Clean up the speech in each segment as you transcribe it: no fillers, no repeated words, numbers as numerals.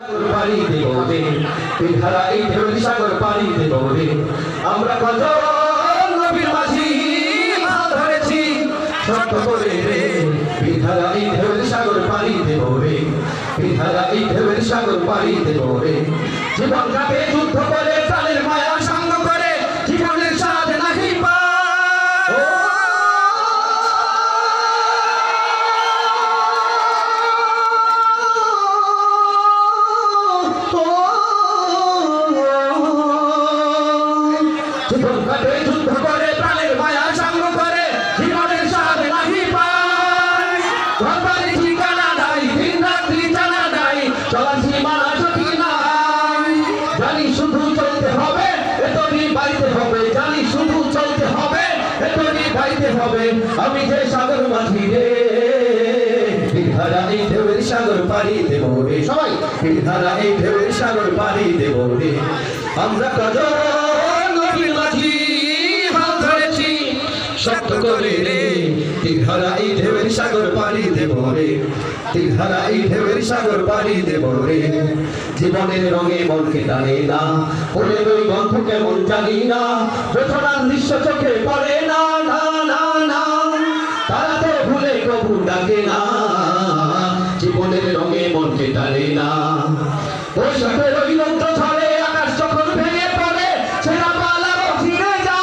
পারি দেব রে বিধারা এই ঢেউয়ের সাগর পারি দেব রে আমরা কত নবীর মাঝি হাল ধরেছি শক্ত করে রে বিধারা এই ঢেউয়ের সাগর পারি দেব রে বিধারা এই ঢেউয়ের সাগর পারি দেব রে জীবন কাটে যুদ্ধ করে প্রাণের মায়া সঙ্গ করে জীবনের স্বাদ নাহি পায় জীবন কাটে যুদ্ধ করে প্রাণের মায়া সঙ্গ করে জীবনের স্বাদ নাহি পায় ঘর বাড়ি ঠিকানা নাই দিন রাত্রি জানা নাই চলার সীমানা সত্যি নাই জানি শুধু চলতে হবে এতনি বাইতে হবে জানি শুধু চলতে হবে এতনি বাইতে হবে আমি যে সাগর মাঝি রে বিধারা এই ঢেউয়ের সাগর পারি দেব রে সবাই বিধারা এই ঢেউয়ের সাগর পারি দেব রে আমরা কত নবীর মাঝি হাল ধরেছি শক্ত করে রে বিধারা এই ঢেউয়ের সাগর পারি দেব রে বিধারা এই ঢেউয়ের সাগর পারি দেব রে জীবনের রঙে মনকে টানে না ফুলের ওই গন্ধ কেমন জানি না রচনার দৃশ্য চোখে পড়ে না না না না তারা তো ভুলে কবু ডাকে না জীবনের রঙে মনকে টানে না ওই সাথে ওই নন্দ ছড়ে আকাশ যখন ভেঙে পড়ে সেরা পালারও ফিরে যায়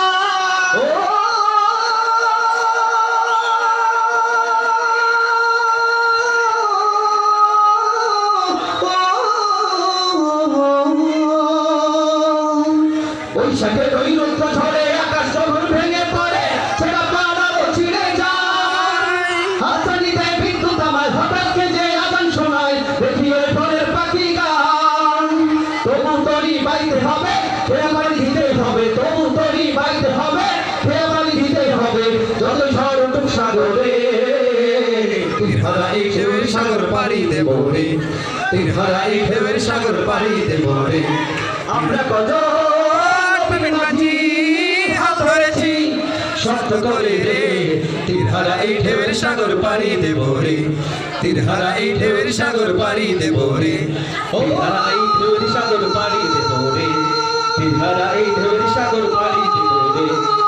ওই সাথে ওই নন্দ ছড়ে আকাশ যখন ভেঙে পড়ে সেরা পালারও ছিঁড়ে যায় হাততালি দেয় বিদ্যুৎ আমায় হঠাৎ যে আজান শোনায় দেখি ওই ফলের পাখি গান তবু তরি বাইতে হবে ফেরাবাড়ি দিতে হবে তবু তরি বাইতে হবে ফেরাবাড়ি দিতে হবে যত ঝড় উঠুক সাগরে তিরহারা এই ঢেউয়ের সাগর পারি দেব রে তিরহারা এই ঢেউয়ের সাগর পারি দেব রে আমরা কত নবীর মাঝি হাল ধরেছি শক্ত করে রে তিরহারা এই ঢেউয়ের সাগর পারি দেব রে তিরহারা এই ঢেউয়ের সাগর পারি দেব রে তিরহারা এই ঢেউয়ের সাগর পারি দেব রে তিরহারা এই ঢেউয়ের সাগর পারি দেব রে